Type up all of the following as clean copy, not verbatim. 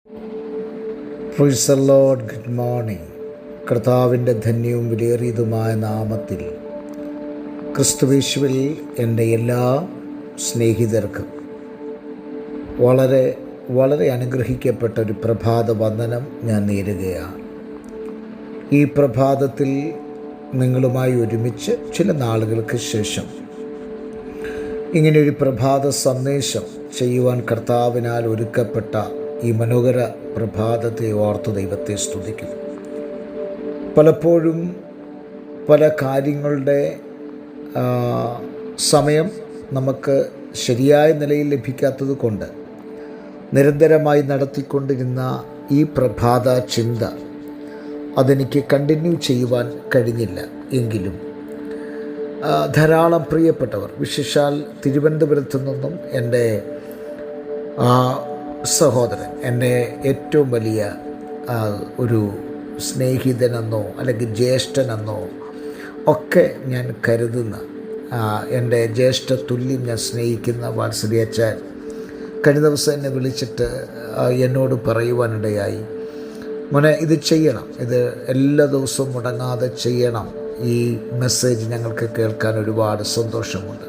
Praise the Lord. Good morning. കർത്താവിൻ്റെ ധന്യവും വിലയേറിയതുമായ നാമത്തിൽ ക്രിസ്തുയേശുവിൽ എൻ്റെ എല്ലാ സ്നേഹിതർക്കും വളരെ വളരെ അനുഗ്രഹിക്കപ്പെട്ട ഒരു പ്രഭാത വന്ദനം ഞാൻ നേരുകയാണ്. ഈ പ്രഭാതത്തിൽ നിങ്ങളുമായി ഒരുമിച്ച് ചില നാളുകൾക്ക് ശേഷം ഇങ്ങനെയൊരു പ്രഭാത സന്ദേശം ചെയ്യുവാൻ കർത്താവിനാൽ ഒരുക്കപ്പെട്ട ഈ മനോഹര പ്രഭാതത്തെ ഓർത്ത് ദൈവത്തെ സ്തുതിക്കുന്നു. പലപ്പോഴും പല കാര്യങ്ങളുടെ സമയം നമുക്ക് ശരിയായ നിലയിൽ ലഭിക്കാത്തത് കൊണ്ട് നിരന്തരമായി നടത്തിക്കൊണ്ടിരുന്ന ഈ പ്രഭാത ചിന്ത അതെനിക്ക് കണ്ടിന്യൂ ചെയ്യുവാൻ കഴിഞ്ഞില്ല. എങ്കിലും ധാരാളം പ്രിയപ്പെട്ടവർ, വിശേഷാൽ തിരുവനന്തപുരത്തു നിന്നും എൻ്റെ സഹോദരൻ, എൻ്റെ ഏറ്റവും വലിയ ഒരു സ്നേഹിതനെന്നോ അല്ലെങ്കിൽ ജ്യേഷ്ഠനെന്നോ ഒക്കെ ഞാൻ കരുതുന്ന, എൻ്റെ ജ്യേഷ്ഠ തുല്യം ഞാൻ സ്നേഹിക്കുന്ന വാത്സല്യച്ചാൻ കഴിഞ്ഞ ദിവസം എന്നെ വിളിച്ചിട്ട് എന്നോട് പറയുവാനിടയായി, മോനെ ഇത് ചെയ്യണം, ഇത് എല്ലാ ദിവസവും മുടങ്ങാതെ ചെയ്യണം, ഈ മെസ്സേജ് ഞങ്ങൾക്ക് കേൾക്കാൻ ഒരുപാട് സന്തോഷമുണ്ട്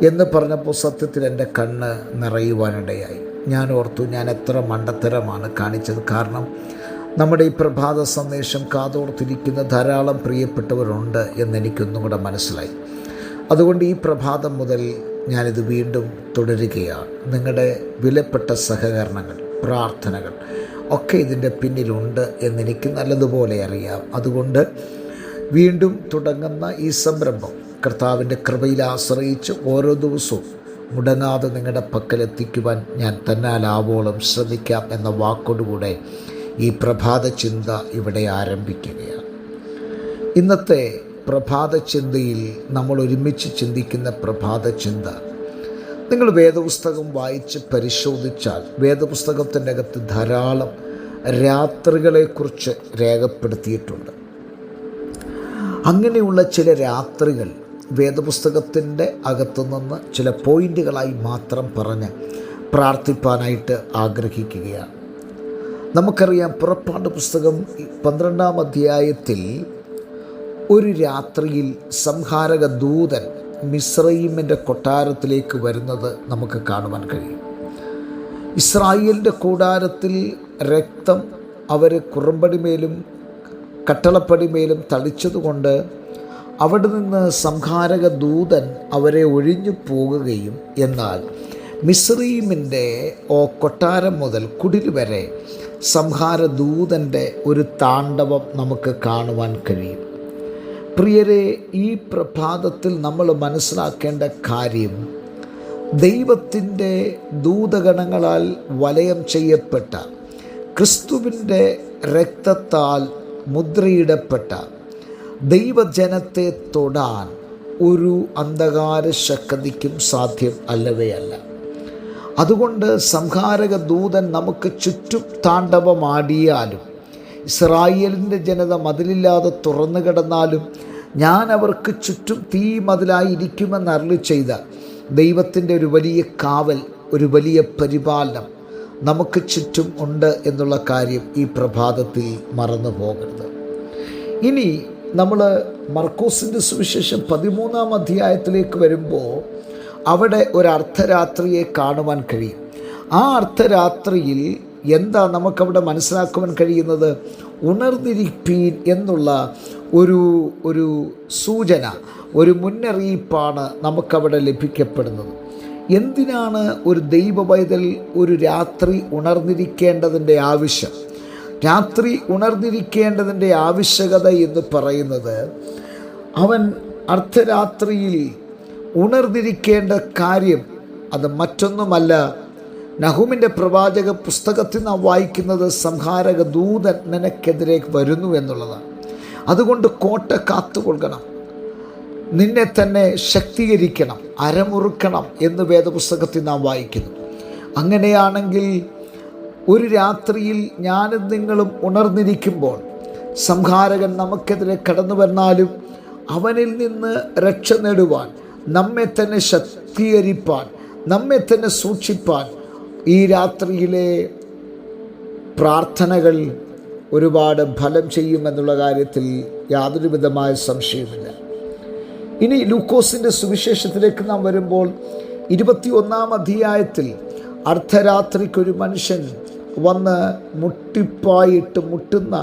എന്ന് പറഞ്ഞപ്പോൾ സത്യത്തിൽ എൻ്റെ കണ്ണ് നിറയുവാനിടയായി. ഞാൻ ഓർത്തു, ഞാൻ എത്ര മണ്ടത്തരമാണ് കാണിച്ചത്. കാരണം നമ്മുടെ ഈ പ്രഭാത സന്ദേശം കാതോർത്തിരിക്കുന്ന ധാരാളം പ്രിയപ്പെട്ടവരുണ്ട് എന്നെനിക്കൊന്നും കൂടെ മനസ്സിലായി. അതുകൊണ്ട് ഈ പ്രഭാതം മുതൽ ഞാനിത് വീണ്ടും തുടരുകയാണ്. നിങ്ങളുടെ വിലപ്പെട്ട സഹകരണങ്ങൾ, പ്രാർത്ഥനകൾ ഒക്കെ ഇതിൻ്റെ പിന്നിലുണ്ട് എന്നെനിക്ക് നല്ലതുപോലെ അറിയാം. അതുകൊണ്ട് വീണ്ടും തുടങ്ങുന്ന ഈ സംരംഭം കർത്താവിൻ്റെ കൃപയിൽ ആശ്രയിച്ച് ഓരോ ദിവസവും മുടങ്ങാതെ നിങ്ങളുടെ പക്കലെത്തിക്കുവാൻ ഞാൻ തന്നാലാവോളം ശ്രമിക്കാം എന്ന വാക്കോടുകൂടെ ഈ പ്രഭാത ചിന്ത ഇവിടെ ആരംഭിക്കുകയാണ്. ഇന്നത്തെ പ്രഭാത ചിന്തയിൽ നമ്മൾ ഒരുമിച്ച് ചിന്തിക്കുന്ന പ്രഭാത ചിന്ത, നിങ്ങൾ വേദപുസ്തകം വായിച്ച് പരിശോധിച്ചാൽ വേദപുസ്തകത്തിൻ്റെ അകത്ത് ധാരാളം രാത്രികളെക്കുറിച്ച് രേഖപ്പെടുത്തിയിട്ടുണ്ട്. അങ്ങനെയുള്ള ചില രാത്രികൾ വേദപുസ്തകത്തിൻ്റെ അകത്തുനിന്ന് ചില പോയിൻ്റുകളായി മാത്രം പറഞ്ഞ് പ്രാർത്ഥിപ്പാനായിട്ട് ആഗ്രഹിക്കുകയാണ്. നമുക്കറിയാം, പുറപ്പാട് പുസ്തകം 12-ാം അധ്യായത്തിൽ ഒരു രാത്രിയിൽ സംഹാരക ദൂതൻ മിസ്രയീമിൻ്റെ കൊട്ടാരത്തിലേക്ക് വരുന്നത് നമുക്ക് കാണുവാൻ കഴിയും. ഇസ്രായേലിൻ്റെ കൂടാരത്തിൽ രക്തം അവർ കുറുമ്പടിമേലും കട്ടളപ്പടിമേലും തളിച്ചതുകൊണ്ട് അവിടെ നിന്ന് സംഹാരക ദൂതൻ അവരെ ഒഴിഞ്ഞു പോകുകയും, എന്നാൽ മിസ്രയീമിൻ്റെ കൊട്ടാരം മുതൽ കുടിൽ വരെ സംഹാരദൂതൻ്റെ ഒരു താണ്ഡവം നമുക്ക് കാണുവാൻ കഴിയും. പ്രിയരെ, ഈ പ്രഭാതത്തിൽ നമ്മൾ മനസ്സിലാക്കേണ്ട കാര്യം, ദൈവത്തിൻ്റെ ദൂതഗണങ്ങളാൽ വലയം ചെയ്യപ്പെട്ട, ക്രിസ്തുവിൻ്റെ രക്തത്താൽ മുദ്രയിടപ്പെട്ട ദൈവജനത്തെ തൊടാൻ ഒരു അന്ധകാര ശക്തിക്കും സാധ്യം അല്ലവയല്ല. അതുകൊണ്ട് സംഹാരക ദൂതൻ നമുക്ക് ചുറ്റും താണ്ഡവമാടിയാലും, ഇസ്രായേലിൻ്റെ ജനത മതിലില്ലാതെ തുറന്നു കിടന്നാലും ഞാൻ അവർക്ക് ചുറ്റും തീ മതിലായിരിക്കുമെന്ന് അരുളി ചെയ്ത ദൈവത്തിൻ്റെ ഒരു വലിയ കാവൽ, ഒരു വലിയ പരിപാലനം നമുക്ക് ചുറ്റും ഉണ്ട് എന്നുള്ള കാര്യം ഈ പ്രഭാതത്തിൽ മറന്നു പോകരുത്. ഇനി നമ്മൾ മർക്കോസിൻ്റെ സുവിശേഷം 13-ാം അധ്യായത്തിലേക്ക് വരുമ്പോൾ അവിടെ ഒരു അർദ്ധരാത്രിയെ കാണുവാൻ കഴിയും. ആ അർദ്ധരാത്രിയിൽ എന്താ നമുക്കവിടെ മനസ്സിലാക്കുവാൻ കഴിയുന്നത്? ഉണർന്നിരിപ്പീൻ എന്നുള്ള ഒരു സൂചന, ഒരു മുന്നറിയിപ്പാണ് നമുക്കവിടെ ലഭിക്കപ്പെടുന്നത്. എന്തിനാണ് ഒരു ദൈവ പൈതൽ ഒരു രാത്രി ഉണർന്നിരിക്കേണ്ടതിൻ്റെ ആവശ്യം? രാത്രി ഉണർന്നിരിക്കേണ്ടതിൻ്റെ ആവശ്യകത എന്ന് പറയുന്നത്, അവൻ അർദ്ധരാത്രിയിൽ ഉണർന്നിരിക്കേണ്ട കാര്യം അത് മറ്റൊന്നുമല്ല. നഹൂമിൻ്റെ പ്രവാചക പുസ്തകത്തിൽ നാം വായിക്കുന്നത് സംഹാരക ദൂതൻ നിനക്കെതിരെ വരുന്നു എന്നുള്ളതാണ്. അതുകൊണ്ട് കോട്ട കാത്തുകൊള്ളണം, നിന്നെ തന്നെ ശക്തീകരിക്കണം, അരമുറുക്കണം എന്ന് വേദപുസ്തകത്തിൽ നാം വായിക്കുന്നു. അങ്ങനെയാണെങ്കിൽ ഒരു രാത്രിയിൽ ഞാനും നിങ്ങളും ഉണർന്നിരിക്കുമ്പോൾ സംഹാരകൻ നമുക്കെതിരെ കടന്നു വന്നാലും അവനിൽ നിന്ന് രക്ഷ നേടുവാൻ, നമ്മെ തന്നെ ശക്തീകരിപ്പാൻ, നമ്മെ തന്നെ സൂക്ഷിപ്പാൻ ഈ രാത്രിയിലെ പ്രാർത്ഥനകൾ ഒരുപാട് ഫലം ചെയ്യുമെന്നുള്ള കാര്യത്തിൽ യാതൊരു വിധമായ സംശയമില്ല. ഇനി ലൂക്കോസിൻ്റെ സുവിശേഷത്തിലേക്ക് നാം വരുമ്പോൾ 21 അധ്യായത്തിൽ അർദ്ധരാത്രിക്കൊരു മനുഷ്യൻ വന്ന് മുട്ടിപ്പായിട്ട് മുട്ടുന്ന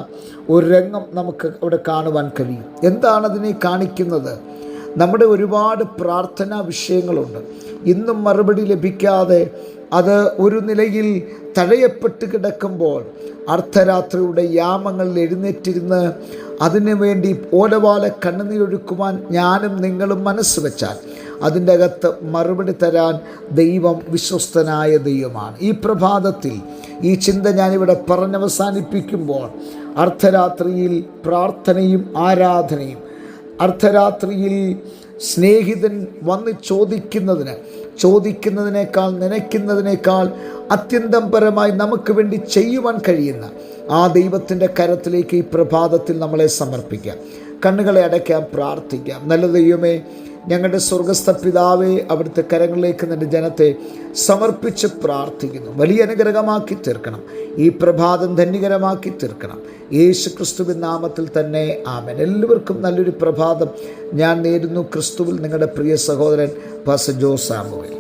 ഒരു രംഗം നമുക്ക് അവിടെ കാണുവാൻ കഴിയും. എന്താണതിനെ കാണിക്കുന്നത്? നമ്മുടെ ഒരുപാട് പ്രാർത്ഥനാ വിഷയങ്ങളുണ്ട്. ഇന്നും മറുപടി ലഭിക്കാതെ അത് ഒരു നിലയിൽ തഴയപ്പെട്ട് കിടക്കുമ്പോൾ അർദ്ധരാത്രിയുടെ യാമങ്ങളിൽ എഴുന്നേറ്റിരുന്ന് അതിനു വേണ്ടി ഓലവാല കണ്ണുനീരൊഴുക്കുവാൻ ഞാനും നിങ്ങളും മനസ്സ് വെച്ചാൽ അതിൻ്റെ അകത്ത് മറുപടി തരാൻ ദൈവം വിശ്വസ്തനായ ദൈവമാണ്. ഈ പ്രഭാതത്തിൽ ഈ ചിന്ത ഞാനിവിടെ പറഞ്ഞവസാനിപ്പിക്കുമ്പോൾ അർദ്ധരാത്രിയിൽ പ്രാർത്ഥനയും ആരാധനയും, അർദ്ധരാത്രിയിൽ സ്നേഹിതൻ വന്ന് ചോദിക്കുന്നതിനേക്കാൾ നനയ്ക്കുന്നതിനേക്കാൾ അത്യന്തം പരമായി നമുക്ക് വേണ്ടി ചെയ്യുവാൻ കഴിയുന്ന ആ ദൈവത്തിൻ്റെ കരത്തിലേക്ക് ഈ പ്രഭാതത്തിൽ നമ്മളെ സമർപ്പിക്കാം. കണ്ണുകളെ അടയ്ക്കാം, പ്രാർത്ഥിക്കാം. നല്ല ദൈവമേ, ഞങ്ങളുടെ സ്വർഗസ്ഥ പിതാവേ, അവിടുത്തെ കരങ്ങളിലേക്ക് നിൻ്റെ ജനത്തെ സമർപ്പിച്ച് പ്രാർത്ഥിക്കുന്നു. വലിയ അനുഗ്രഹമാക്കി തീർക്കണം. ഈ പ്രഭാതം ധന്യകരമാക്കി തീർക്കണം. യേശു ക്രിസ്തുവിൻ നാമത്തിൽ തന്നെ ആമേൻ. എല്ലാവർക്കും നല്ലൊരു പ്രഭാതം ഞാൻ നേരുന്നു. ക്രിസ്തുവിൽ നിങ്ങളുടെ പ്രിയ സഹോദരൻ പാസ്റ്റർ ജോസ് സാമുവേൽ.